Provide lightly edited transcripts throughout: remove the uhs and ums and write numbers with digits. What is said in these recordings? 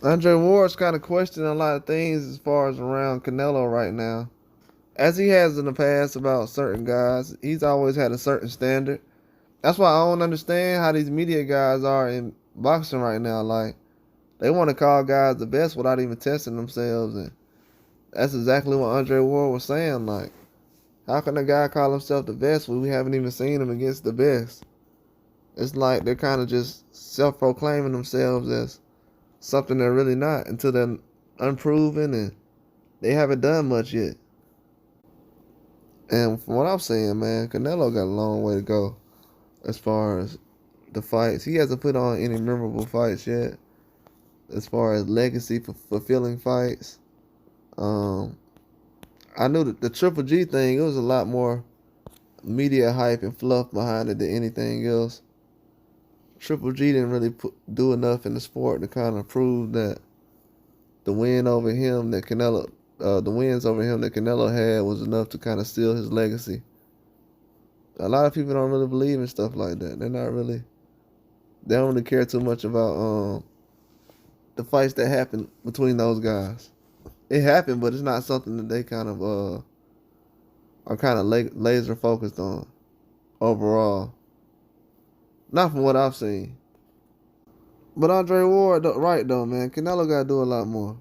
Andre Ward's kind of questioning a lot of things as far as around Canelo right now. As he has in the past about certain guys, he's always had a certain standard. That's why I don't understand how these media guys are in boxing right now. Like, they want to call guys the best without even testing themselves. And that's exactly what Andre Ward was saying. Like, how can a guy call himself the best when we haven't even seen him against the best? It's like they're kind of just self-proclaiming themselves as something they're really not until they're unproven and they haven't done much yet. And from what I'm saying, man, Canelo got a long way to go as far as the fights. He hasn't put on any memorable fights yet. As far as legacy fulfilling fights, um, I knew that the Triple G thing. It was a lot more media hype and fluff behind it than anything else. Triple G didn't really do enough in the sport to kind of prove that the win over him that Canelo, the wins over him that Canelo had was enough to kind of seal his legacy. A lot of people don't really believe in stuff like that. They don't really care too much about the fights that happened between those guys. It happened, but it's not something that they kind of are kind of laser focused on overall. Not from what I've seen. But Andre Ward, right though, man, Canelo got to do a lot more.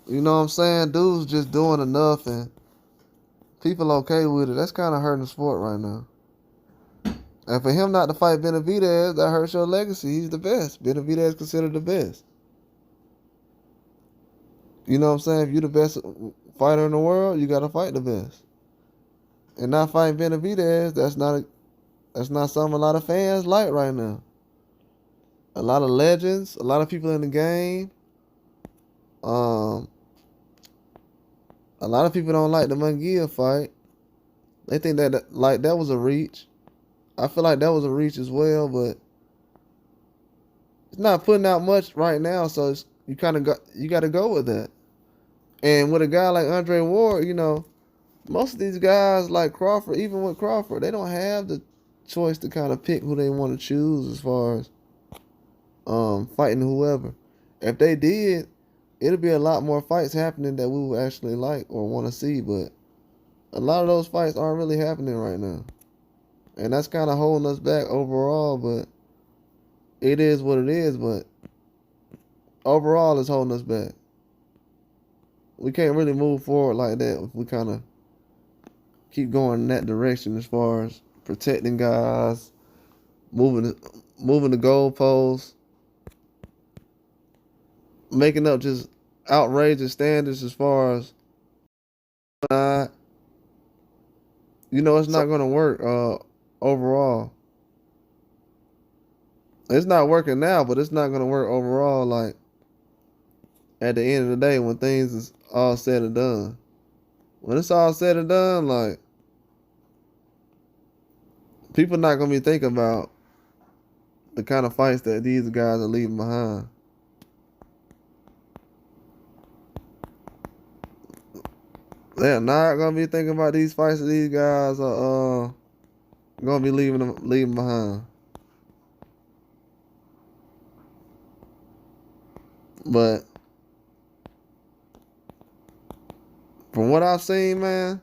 You know what I'm saying? Dude's just doing enough, and people okay with it. That's kind of hurting the sport right now. And for him not to fight Benavidez, that hurts your legacy. He's the best. Benavidez is considered the best. You know what I'm saying? If you're the best fighter in the world, you got to fight the best. And not fighting Benavidez, that's not something a lot of fans like right now. A lot of legends, a lot of people in the game. A lot of people don't like the Munguia fight. They think that like that was a reach. I feel like that was a reach as well, but it's not putting out much right now, so you got to go with that. And with a guy like Andre Ward, you know, most of these guys like Crawford, even with Crawford, they don't have the choice to kind of pick who they want to choose as far as fighting whoever. If they did, it'll be a lot more fights happening that we would actually like or want to see, but a lot of those fights aren't really happening right now. And that's kind of holding us back overall, but it is what it is, but overall it's holding us back. We can't really move forward like that if we kind of keep going in that direction as far as protecting guys, moving the goalposts, making up just outrageous standards as far as it's not going to work overall. It's not working now, but it's not going to work overall. Like at the end of the day, when things is all said and done, when it's all said and done, like people not going to be thinking about the kind of fights that these guys are leaving behind. They're not gonna be thinking about these fights that these guys are gonna be leaving behind. But from what I've seen, man,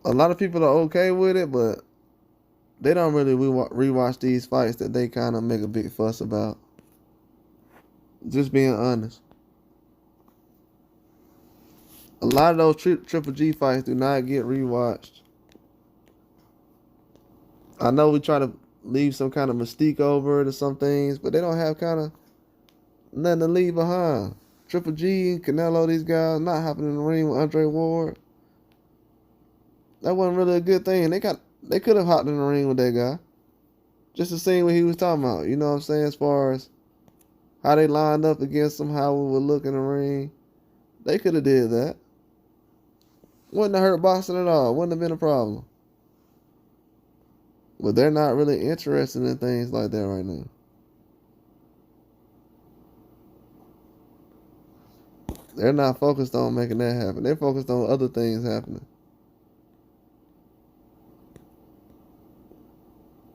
a lot of people are okay with it, but they don't really rewatch these fights that they kind of make a big fuss about. Just being honest. A lot of those Triple G fights do not get rewatched. I know we try to leave some kind of mystique over it or some things, but they don't have kind of nothing to leave behind. Triple G, Canelo, these guys not hopping in the ring with Andre Ward. That wasn't really a good thing. They could have hopped in the ring with that guy. Just to see what he was talking about. You know what I'm saying? As far as how they lined up against him, how we would look in the ring. They could have did that. Wouldn't have hurt boxing at all. Wouldn't have been a problem. But they're not really interested in things like that right now. They're not focused on making that happen. They're focused on other things happening.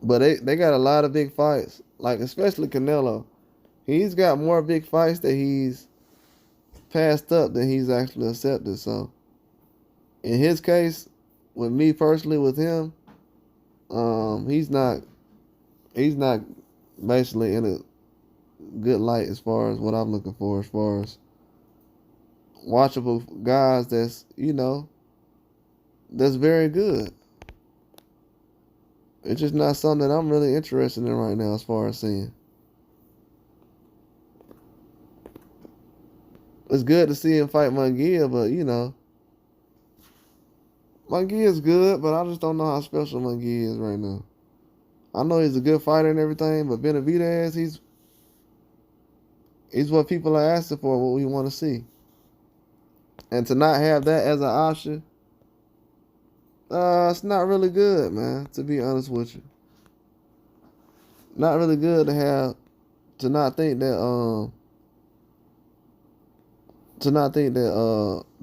But they got a lot of big fights. Like, especially Canelo. He's got more big fights that he's passed up than he's actually accepted. So in his case, with me personally, with him, he's not basically in a good light as far as what I'm looking for, as far as watchable guys that's, that's very good. It's just not something that I'm really interested in right now as far as seeing. It's good to see him fight Munguia, but Munguia is good, but I just don't know how special Munguia is right now. I know he's a good fighter and everything, but Benavidez, he's what people are asking for, what we want to see. And to not have that as an option, it's not really good, man, to be honest with you. Not really good to not think that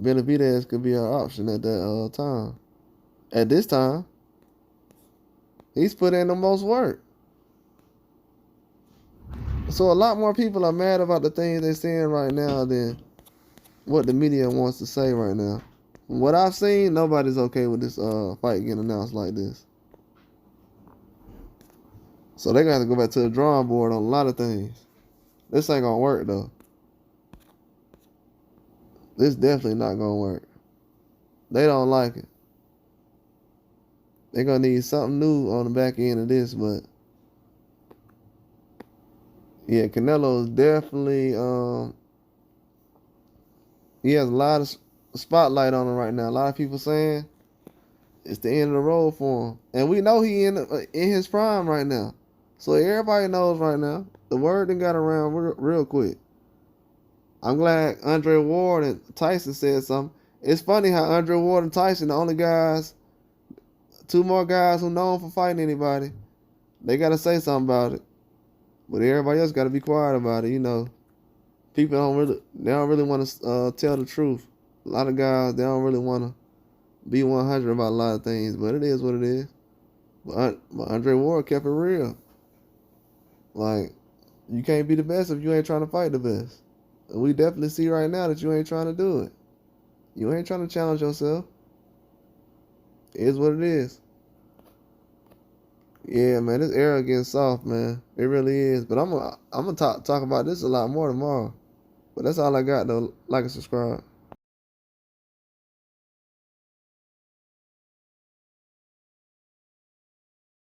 Benavidez could be an option at that time. At this time, he's put in the most work. So a lot more people are mad about the things they're saying right now than what the media wants to say right now. From what I've seen, nobody's okay with this fight getting announced like this. So they're gonna have to go back to the drawing board on a lot of things. This ain't gonna work though. This definitely not gonna work. They don't like it. They're gonna need something new on the back end of this, but yeah, Canelo is definitely he has a lot of spotlight on him right now. A lot of people saying it's the end of the road for him, and we know he in his prime right now. So everybody knows right now. The word done got around real quick. I'm glad Andre Ward and Tyson said something. It's funny how Andre Ward and Tyson, the only guys, two more guys who known for fighting anybody, they got to say something about it. But everybody else got to be quiet about it. People they don't really want to tell the truth. A lot of guys, they don't really want to be 100 about a lot of things, but it is what it is. But Andre Ward kept it real. Like, you can't be the best if you ain't trying to fight the best. And we definitely see right now that you ain't trying to do it. You ain't trying to challenge yourself. It is what it is. Yeah, man, this era getting soft, man. It really is. But I'm gonna talk about this a lot more tomorrow. But that's all I got though. Like and subscribe.